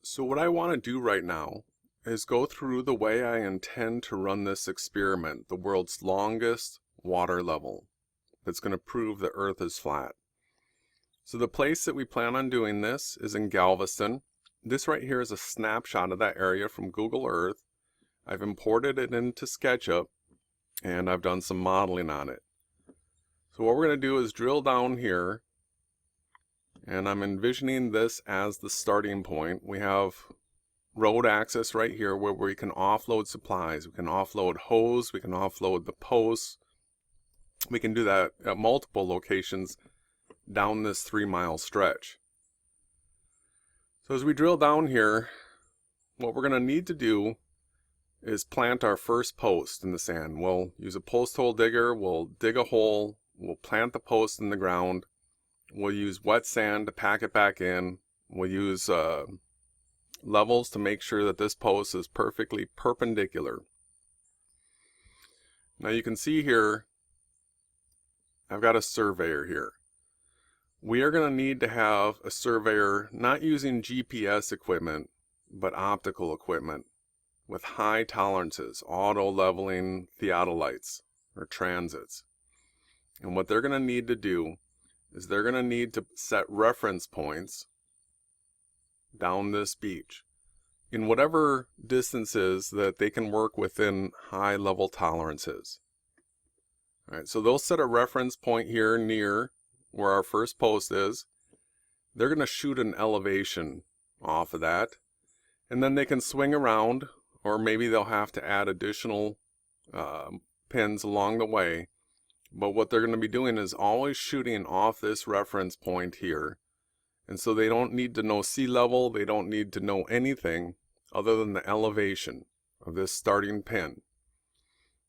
So what I want to do right now is go through the way I intend to run this experiment, the world's longest water level, that's going to prove the Earth is flat. So the place that we plan on doing this is in Galveston. This right here is a snapshot of that area from Google Earth. I've imported it into SketchUp and I've done some modeling on it. So what we're going to do is drill down here, and I'm envisioning this as the starting point. We have road access right here where we can offload supplies. We can offload hose, we can offload the posts. We can do that at multiple locations down this 3-mile stretch. So as we drill down here, what we're going to need to do is plant our first post in the sand. We'll use a post hole digger, we'll dig a hole, we'll plant the post in the ground, we'll use wet sand to pack it back in, we'll use levels to make sure that this post is perfectly perpendicular. Now you can see here, I've got a surveyor here. We are going to need to have a surveyor not using GPS equipment, but optical equipment with high tolerances, auto leveling theodolites or transits. And what they're going to need to do is they're going to need to set reference points down this beach in whatever distances that they can work within high level tolerances. All right, so they'll set a reference point here near where our first post is. They're going to shoot an elevation off of that, and then they can swing around, or maybe they'll have to add additional pins along the way. But what they're going to be doing is always shooting off this reference point here. And so they don't need to know sea level, they don't need to know anything other than the elevation of this starting pin.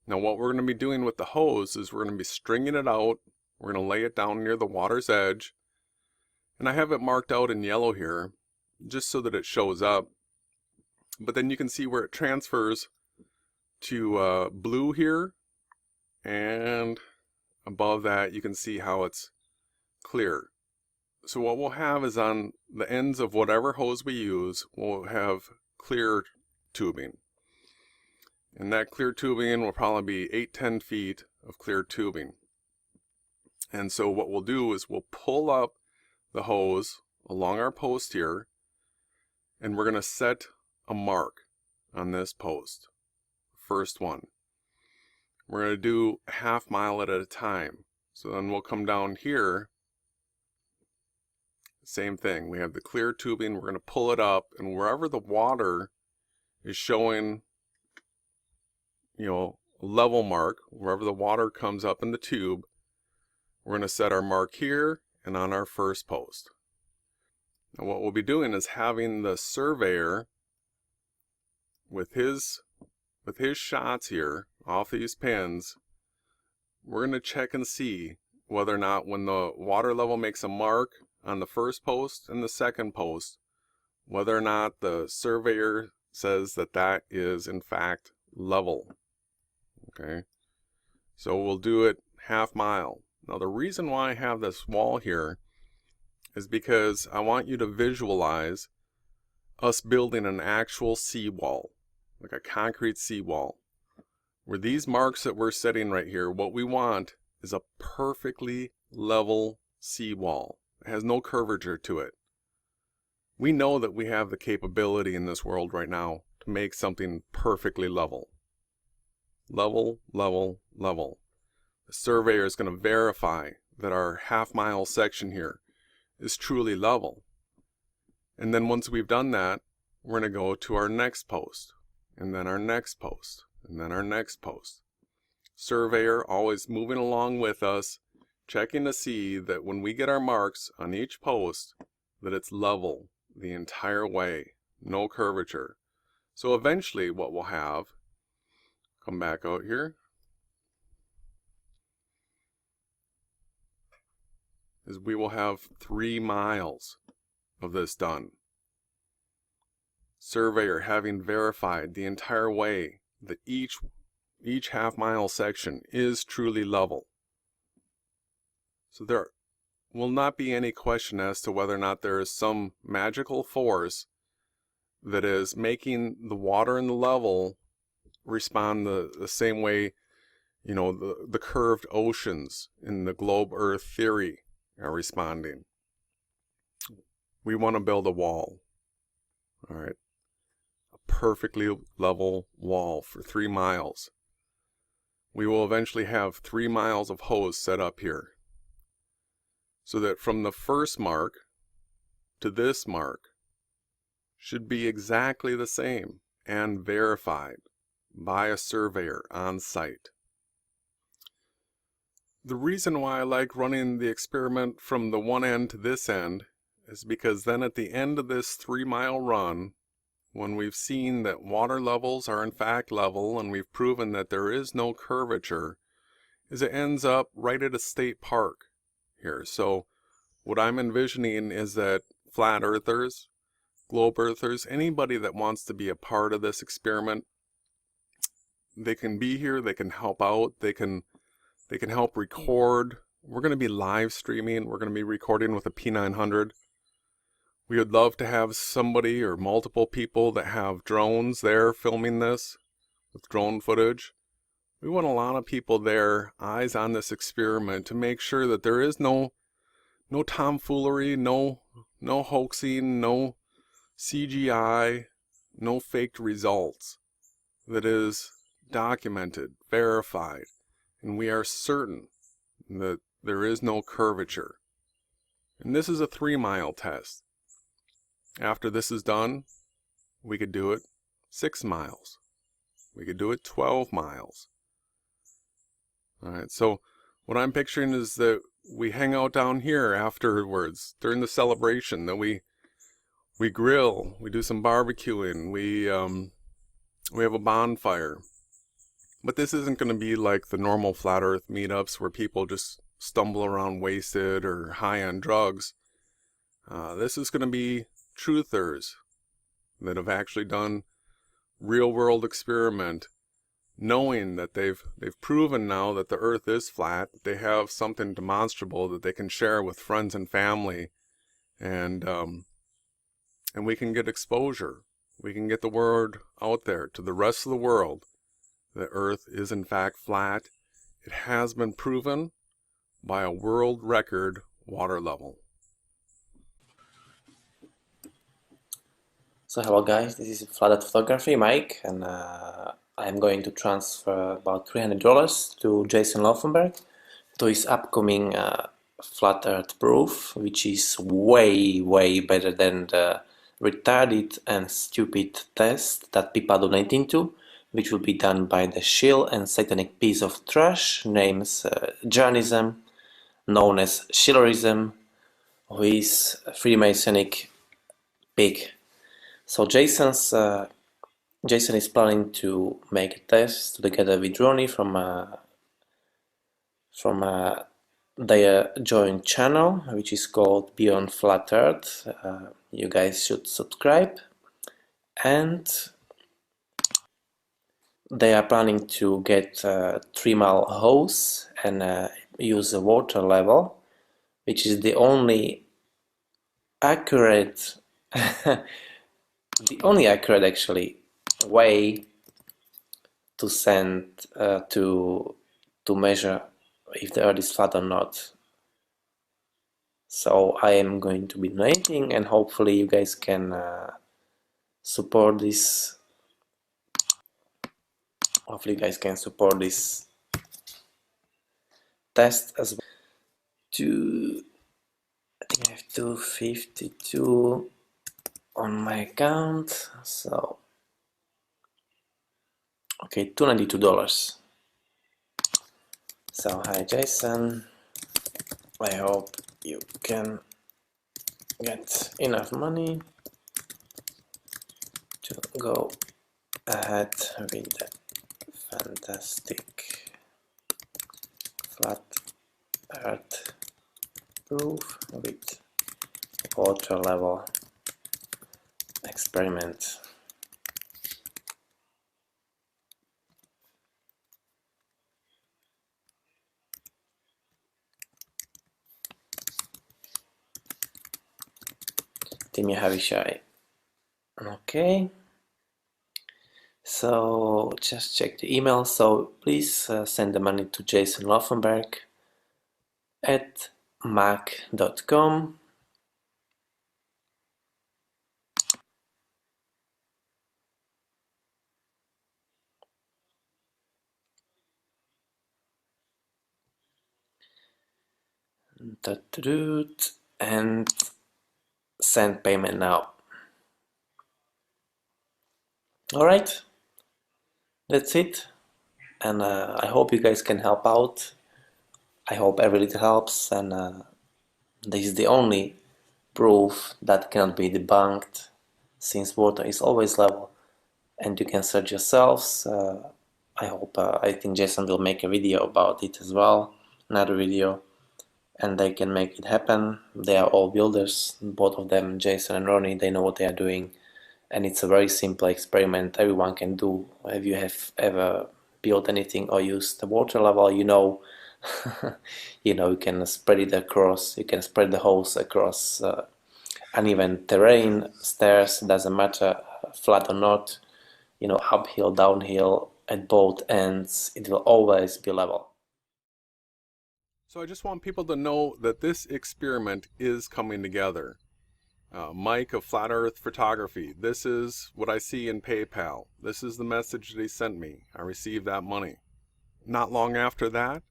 Now what we're going to be doing with the hose is we're going to be stringing it out, we're going to lay it down near the water's edge, and I have it marked out in yellow here, just so that it shows up. But then you can see where it transfers to blue here, and above that you can see how it's clear. So what we'll have is on the ends of whatever hose we use, we'll have clear tubing. And that clear tubing will probably be 8-10 feet of clear tubing. And so what we'll do is we'll pull up the hose along our post here, and we're going to set a mark on this post. First one. We're going to do a half mile at a time. So then we'll come down here. Same thing. We have the clear tubing. We're going to pull it up, and wherever the water is showing, level mark, wherever the water comes up in the tube, we're going to set our mark here and on our first post. Now what we'll be doing is having the surveyor with his shots here off these pins, we're going to check and see whether or not when the water level makes a mark on the first post and the second post, whether or not the surveyor says that that is in fact level. Okay, so we'll do it half mile. Now the reason why I have this wall here is because I want you to visualize us building an actual seawall, like a concrete seawall, where these marks that we're setting right here, what we want is a perfectly level seawall. It has no curvature to it. We know that we have the capability in this world right now to make something perfectly level. Level, level, level. The surveyor is going to verify that our half-mile section here is truly level. And then once we've done that, we're going to go to our next post, and then our next post, and then our next post. Surveyor always moving along with us, checking to see that when we get our marks on each post, that it's level the entire way, no curvature. So eventually what we'll have, come back out here, is we will have 3 miles of this done. Surveyor having verified the entire way that each half-mile section is truly level. So there will not be any question as to whether or not there is some magical force that is making the water and the level respond the same way, you know, the curved oceans in the globe Earth theory are responding. We want to build a wall. All right. A perfectly level wall for 3 miles. We will eventually have 3 miles of hose set up here, so that from the first mark to this mark should be exactly the same and verified by a surveyor on site. The reason why I like running the experiment from the one end to this end is because then at the end of this 3-mile run, when we've seen that water levels are in fact level and we've proven that there is no curvature, is it ends up right at a state park here. So what I'm envisioning is that flat earthers, globe earthers, anybody that wants to be a part of this experiment, they can be here, they can help out, they can help record. We're going to be live streaming, we're going to be recording with a P900. We would love to have somebody or multiple people that have drones there filming this with drone footage. We want a lot of people there, eyes on this experiment, to make sure that there is no tomfoolery, no hoaxing, no CGI, no faked results. That is documented, verified, and we are certain that there is no curvature. And this is a 3-mile test. After this is done, we could do it 6 miles. We could do it 12 miles. All right, so what I'm picturing is that we hang out down here afterwards during the celebration, that we grill, we do some barbecuing, we have a bonfire. But this isn't going to be like the normal flat earth meetups where people just stumble around wasted or high on drugs. This is going to be truthers that have actually done real world experiment, knowing that they've proven now that the earth is flat. They have something demonstrable that they can share with friends and family, and we can get exposure. We can get the word out there to the rest of the world that earth is in fact flat. It has been proven by a world record water level. So hello guys, this is Flat Earth Photography, Mike, and I'm going to transfer about $300 to Jason Laufenberg to his upcoming Flat Earth proof, which is way better than the retarded and stupid test that people are donating to, which will be done by the shill and satanic piece of trash named Jainism, known as Shillerism, who is a Freemasonic pig. So Jason is planning to make a test together with Ronnie from their joint channel, which is called Beyond Flat Earth. You guys should subscribe, and they are planning to get a 3-mile hose and use a water level, which is the only accurate actually way to send to measure if the earth is flat or not. So I am going to be donating, and hopefully you guys can support this. Hopefully you guys can support this test as well. I think I have 252 on my account, so okay, $292. So hi Jason, I hope you can get enough money to go ahead with the fantastic flat earth proof with water level experiment. TEAMYAHAWASHI Okay, so just check the email. So please send the money to Jason Laufenberg at mac.com. And send payment now. Alright, that's it. And I hope you guys can help out. I hope every little helps. And this is the only proof that cannot be debunked, since water is always level. And you can search yourselves. I think Jason will make a video about it as well, another video, and they can make it happen. They are all builders, both of them, Jason and Ronnie. They know what they are doing, and it's a very simple experiment everyone can do. If you have ever built anything or used the water level, you know, you can spread it across. You can spread the hose across uneven terrain, stairs, doesn't matter, flat or not. Uphill, downhill, at both ends, it will always be level. So I just want people to know that this experiment is coming together. Mike of Flat Earth Photography, this is what I see in PayPal. This is the message that he sent me. I received that money. Not long after that,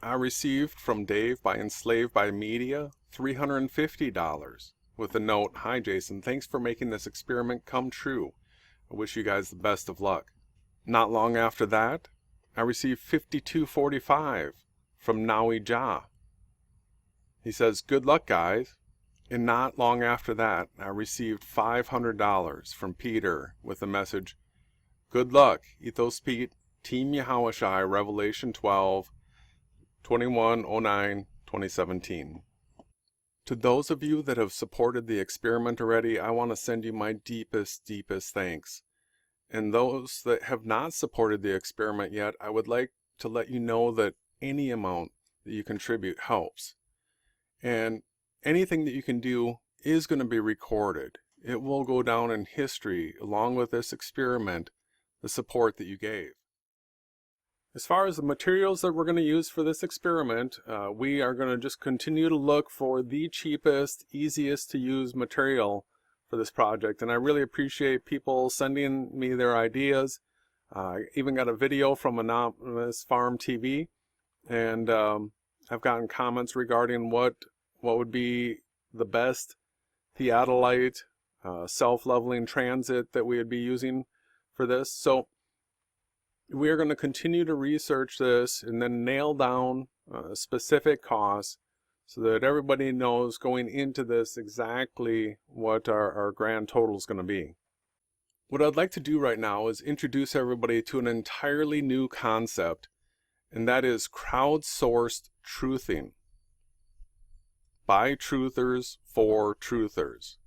I received from Dave by Enslaved by Media $350 with a note, "Hi Jason, thanks for making this experiment come true. I wish you guys the best of luck." Not long after that, I received $52.45 from Naui Ja. He says, "Good luck, guys." And not long after that, I received $500 from Peter with the message, "Good luck, Ethos Pete, TEAMYAHAWASHI, Revelation 12, 21/09/2017. To those of you that have supported the experiment already, I want to send you my deepest, deepest thanks. And those that have not supported the experiment yet, I would like to let you know that any amount that you contribute helps. And anything that you can do is going to be recorded. It will go down in history along with this experiment, the support that you gave. As far as the materials that we're going to use for this experiment, we are going to just continue to look for the cheapest, easiest to use material for this project. And I really appreciate people sending me their ideas. I even got a video from Anonymous Farm TV, and I've gotten comments regarding what would be the best theodolite self-leveling transit that we would be using for this. So we are going to continue to research this and then nail down specific costs so that everybody knows going into this exactly what our grand total is going to be. What I'd like to do right now is introduce everybody to an entirely new concept, and that is crowdsourced truthing. By truthers for truthers.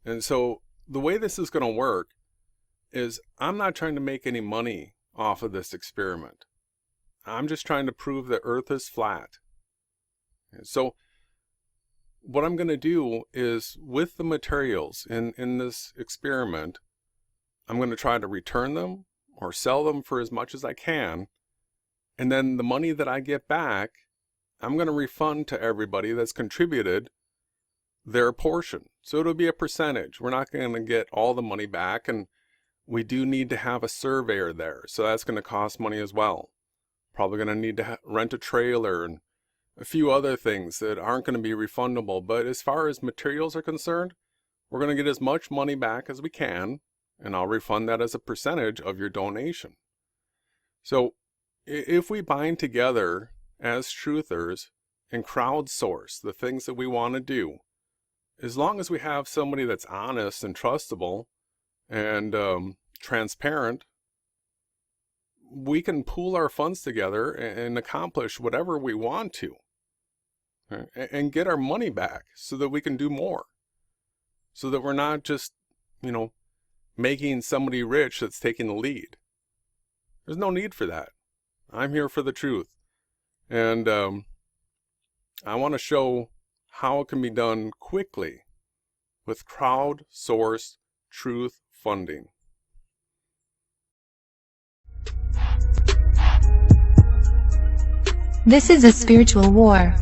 And so the way this is going to work is I'm not trying to make any money off of this experiment. I'm just trying to prove that Earth is flat. And so what I'm going to do is, with the materials in this experiment, I'm going to try to return them or sell them for as much as I can. And then the money that I get back, I'm going to refund to everybody that's contributed their portion. So it'll be a percentage. We're not going to get all the money back, and we do need to have a surveyor there. So that's going to cost money as well. Probably going to need to rent a trailer and a few other things that aren't going to be refundable. But as far as materials are concerned, we're going to get as much money back as we can, and I'll refund that as a percentage of your donation. So if we bind together as truthers and crowdsource the things that we want to do, as long as we have somebody that's honest and trustable and transparent, we can pool our funds together and accomplish whatever we want to, and get our money back so that we can do more, so that we're not just, making somebody rich that's taking the lead. There's no need for that. I'm here for the truth. And I want to show how it can be done quickly with crowdsourced Truth Funding. This is a spiritual war.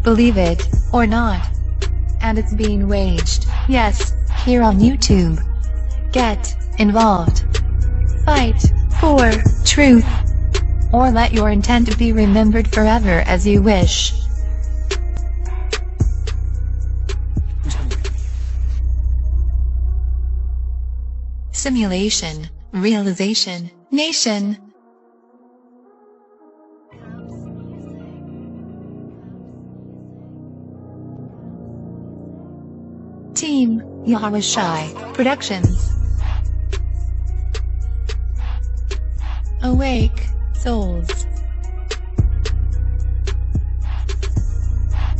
Believe it or not. And it's being waged, yes, here on YouTube. Get involved. Fight for truth. Or let your intent be remembered forever as you wish. Simulation, realization, nation. Team Yahawashi Productions. Awake Souls.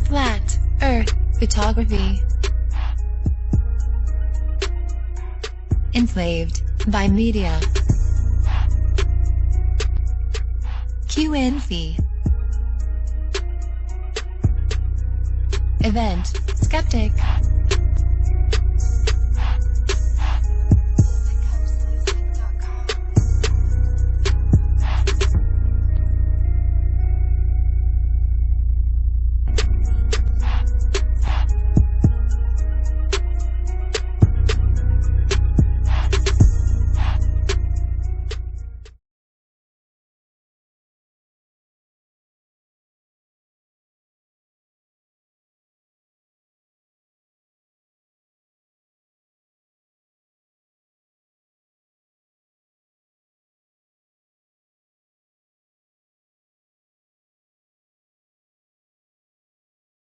Flat Earth Photography. Enslaved by media. QNC. Event Skeptic.